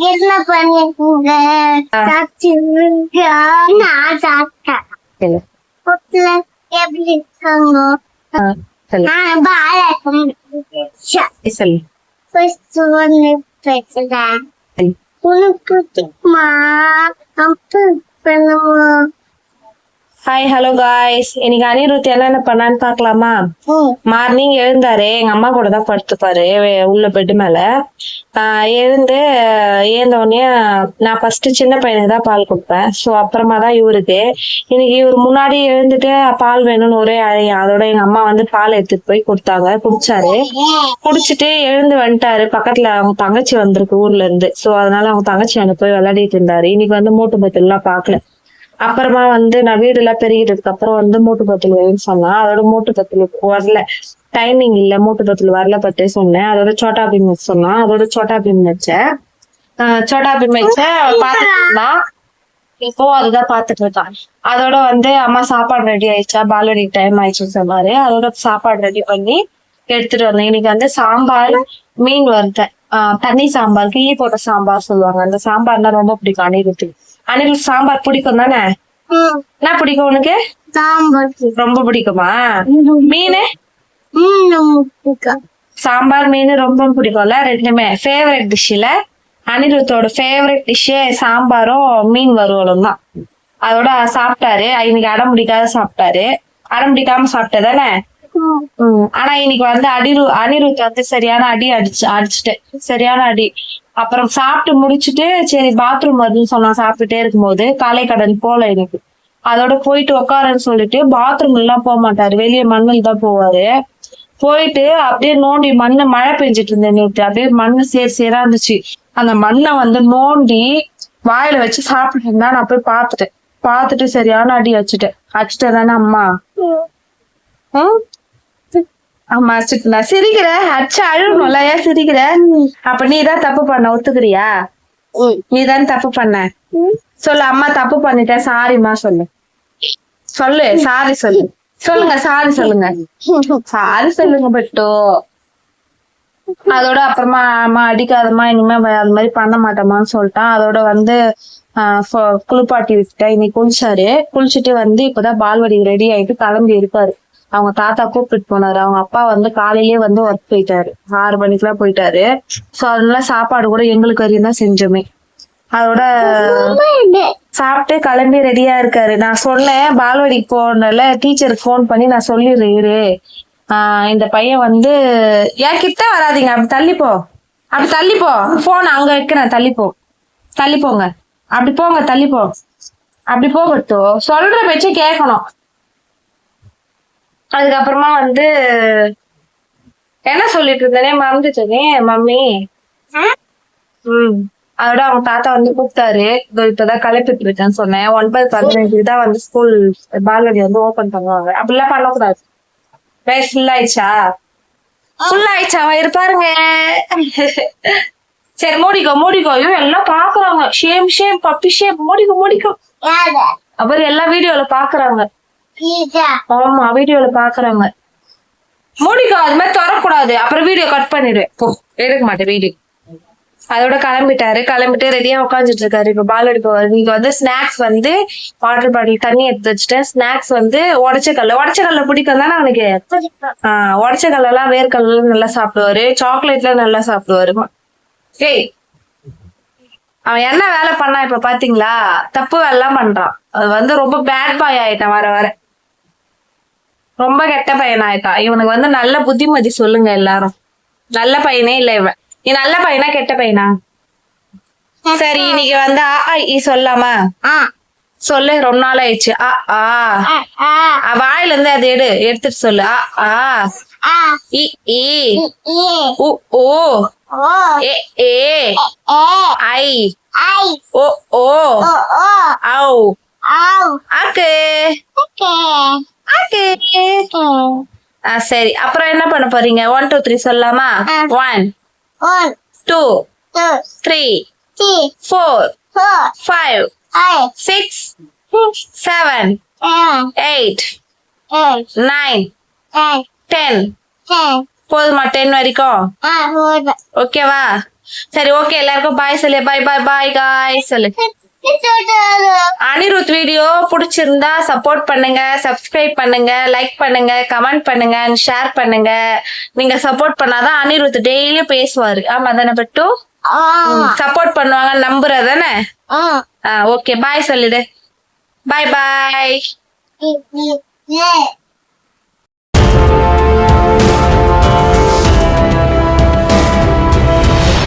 என்ன பண்ணிருக்கீங்க? நான் சாப்பிட்டேன். எப்படி இருக்காங்க? ஹாய் ஹலோ காய்ஸ், இன்னைக்கு அனிருத் என்னென்ன பண்ணான்னு பாக்கலாமா? மார்னிங் எழுந்தாரு, எங்க அம்மா கூட தான் படுத்துப்பாரு உள்ள பெட் மேல. எழுந்து ஏந்த உடனே நான் ஃபர்ஸ்ட் சின்ன பையனுக்கு தான் பால் கொடுப்பேன். ஸோ அப்புறமா தான் இவருக்கு. இன்னைக்கு இவர் முன்னாடி எழுந்துட்டு பால் வேணும்னு ஒரே அழையும். அதோட எங்க அம்மா வந்து பால் எடுத்துட்டு போய் கொடுத்தாங்க, குடிச்சாரு. குடிச்சிட்டு எழுந்து வந்துட்டாரு. பக்கத்துல அவங்க தங்கச்சி வந்திருக்கு ஊர்ல இருந்து. ஸோ அதனால அவங்க தங்கச்சி அங்க போய் விளையாடிட்டு இருந்தாரு. இன்னைக்கு வந்து மூட்டு பத்தில் எல்லாம் பாக்கல. அப்புறமா வந்து நான் வீடு எல்லாம் பெருகிட்டதுக்கு அப்புறம் வந்து மூட்டு பத்தில் வேணும்னு சொன்னா, அதோட மூட்டு பத்தில் வரல, டைமிங் இல்ல, மூட்டு பத்தில் வரல பத்தே சொன்னேன். அதோட சோட்டா பீம் சொன்னா, அதோட சோட்டா பீம் வச்சேன். சோட்டா பீம் வச்சேன் பாத்துட்டு இருந்தான். இப்போ அதுதான் பாத்துட்டு இருக்கான். அதோட வந்து அம்மா சாப்பாடு ரெடி ஆயிடுச்சா, பால்வடி டைம் ஆயிடுச்சுன்னு சொன்னாரு. அதோட சாப்பாடு ரெடி பண்ணி எடுத்துட்டு வந்தேன். இன்னைக்கு வந்து சாம்பார், மீன் வறுத்தேன். தண்ணி சாம்பார், கிள்ளி போட்ட சாம்பார் சொல்லுவாங்க. அந்த சாம்பார்னா ரொம்ப பிடிக்கும் அனிருத்துக்கு. அனிருத் சாம்பார் பிடிக்கும் தானே? என்ன பிடிக்கும் உனக்கு? ரொம்ப பிடிக்குமா? மீனு சாம்பார் மீன் ரொம்ப பிடிக்கும்ல, ரெண்டுமே ஃபேவரட் டிஷ்ல. அனிருத்தோட ஃபேவரட் டிஷ்ஷே சாம்பாரும் மீன் வறுவலும் தான். அதோட சாப்பிட்டாரு. இன்னைக்கு அடம் பிடிக்காத சாப்பிட்டாரு. அடம் பிடிக்காம சாப்பிட்டதானே? ஆனா இன்னைக்கு வந்து அனிருத் வந்து சரியான அடி அடிச்சுட்டேன், சரியான அடி. அப்புறம் சாப்பிட்டு முடிச்சுட்டு சரி பாத்ரூம் வருதுன்னு சொன்னா, சாப்பிட்டுட்டே இருக்கும்போது காலை கடன் போல எனக்கு. அதோட போயிட்டு உட்காருன்னு சொல்லிட்டு பாத்ரூம் எல்லாம் போக மாட்டாரு, வெளியே மண்ணில் தான் போவாரு. போயிட்டு அப்படியே நோண்டி மண்ணு, மழை பெஞ்சிட்டு இருந்தேன் நேற்று, அப்படியே மண்ணு சேரா இருந்துச்சு. அந்த மண்ணை வந்து நோண்டி வாயில வச்சு சாப்பிட்டு இருந்தா. நான் போய் பார்த்துட்டு சரியான அடி அடிச்சுட்டேன் தானே அம்மா? ஆமா நான் சிரிக்கிற, அச்சா அழுணும்ல, ஏன் சிரிக்கிற? அப்ப நீதான் தப்பு பண்ண, ஒத்துக்கிறியா? நீதான் தப்பு பண்ண. சொல்லு, அம்மா தப்பு பண்ணிட்டேன் சாரிம்மா சொல்லு. சாரி சொல்லுங்க, சாரி சொல்லுங்க, சாரி சொல்லுங்க பட்டோ. அதோட அப்புறமா அம்மா அடிக்காதம்மா, இனிமே அது மாதிரி பண்ண மாட்டோமான்னு சொல்லிட்டான். அதோட வந்து குளிப்பாட்டி விட்டுட்டேன். இன்னைக்கு குளிச்சுட்டு வந்து இப்பதான் பால்வடி ரெடி ஆயிட்டு கிளம்பி இருக்காரு. அவங்க தாத்தா கூப்பிட்டு போனாரு. அவங்க அப்பா வந்து காலையிலேயே வந்து ஒர்க் போயிட்டாரு, 6 மணிக்கெல்லாம் போயிட்டாரு. சோ அதனால சாப்பாடு கூட எங்களுக்கு வரையும் தான் செஞ்சோமே. அதோட சாப்பிட்டு கிளம்பி ரெடியா இருக்காரு. நான் சொன்னேன் பால்வடிக்கு போனால டீச்சருக்கு போன் பண்ணி நான் சொல்லிடுறேன், இந்த பையன் வந்து ஏன் கிட்ட வராதிங்க, அப்படி தள்ளிப்போ, போன் அங்க வைக்கிறேன், தள்ளிப்போங்க, அப்படி போங்க, அப்படி போகட்டும், சொல்ற பேச்சு கேட்கணும். அதுக்கப்புறமா வந்து என்ன சொல்லிட்டு இருந்தேனே மறந்துட்டேனே மம்மி. அதோட அவங்க தாத்தா வந்து கூப்பிட்டாரு. இப்பதான் கிளப்பிட்டு இருக்கேன்னு சொன்னேன். 9:15 தான் வந்து ஸ்கூல் பால்வடி வந்து ஓபன் பண்ணுவாங்க. அப்படிலாம் பண்ணக்கூடாது. ஃபுல் ஆயிடுச்சா இருப்பாருங்க. சரி மூடிக்கோ. ஐயோ எல்லாம் பாக்குறாங்க, ஷேம் பப்பி ஷேம், மூடிக்கோ. அப்புறம் எல்லா வீடியோல பாக்குறாங்க. ஆமா வீடியோல பாக்குறாங்க. மூடிக்கோ, அது மாதிரி தரக்கூடாது, அப்புறம் வீடியோ கட் பண்ணிடுவேன். போ, எடுக்க மாட்டேன் வீடியோ. அதோட கிளம்பிட்டு ரெடியா உட்காந்துட்டு இருக்காரு. இப்ப பால்வடி போவாரு. நீங்க வந்து ஸ்நாக்ஸ் வந்து வாட்டர் பாட்டில் தண்ணி எடுத்து வச்சுட்டேன். ஸ்நாக்ஸ் வந்து உடச்சக்கல்ல பிடிக்கும் தானே அவனுக்கு? உடச்சக்கல்ல எல்லாம், வேர்க்கல்ல நல்லா சாப்பிடுவாரு, சாக்லேட்ல நல்லா சாப்பிடுவாரு. ஏய், அவன் என்ன வேலை பண்ணா இப்ப பாத்தீங்களா? தப்பு வேலை எல்லாம் பண்றான். அது வந்து ரொம்ப பேட் பாய் ஆயிட்டான், வர ரொம்ப கெட்ட பையன் ஆயிட்டான். இவனுக்கு வந்து நல்ல புத்திமதி சொல்லுங்க எல்லாரும். நல்ல பையனே இல்ல இவன். நீ நல்ல பையனா கெட்ட பையனா? சரி இன்னைக்கு வந்து சொல்லாமா? சொல்லு, ரொம்ப நாள் ஆயிடுச்சு. வாயில இருந்து அதை எடுத்துட்டு சொல்லு. சரி அப்புறம் என்ன பண்ண போறீங்க? 1 2 3 சொல்லலாமா? 1 2 3 4 5 6 7 8 9 10 போதுமா 10 வரைக்கும்? போதும். ஓகேவா? சரி ஓகே, எல்லாருக்கும் பாய் சொல்லு. பாய் பாய் பாய் காய் சொல்லு. அனிருத் வீடியோ பிடிச்சிருந்தா சப்போர்ட் பண்ணுங்க, சப்ஸ்கிரைப் பண்ணுங்க, லைக் பண்ணுங்க, கமெண்ட் பண்ணுங்க, ஷேர் பண்ணுங்க. நீங்க சப்போர்ட் பண்ணாதான் அனிருத் டெய்லியும் பேசுவாரு. ஆமா தானே பட்டு? சப்போர்ட் பண்ணுவாங்க நம்புறதானே? ஓகே, பாய் சொல்லிடு. பாய் பாய்.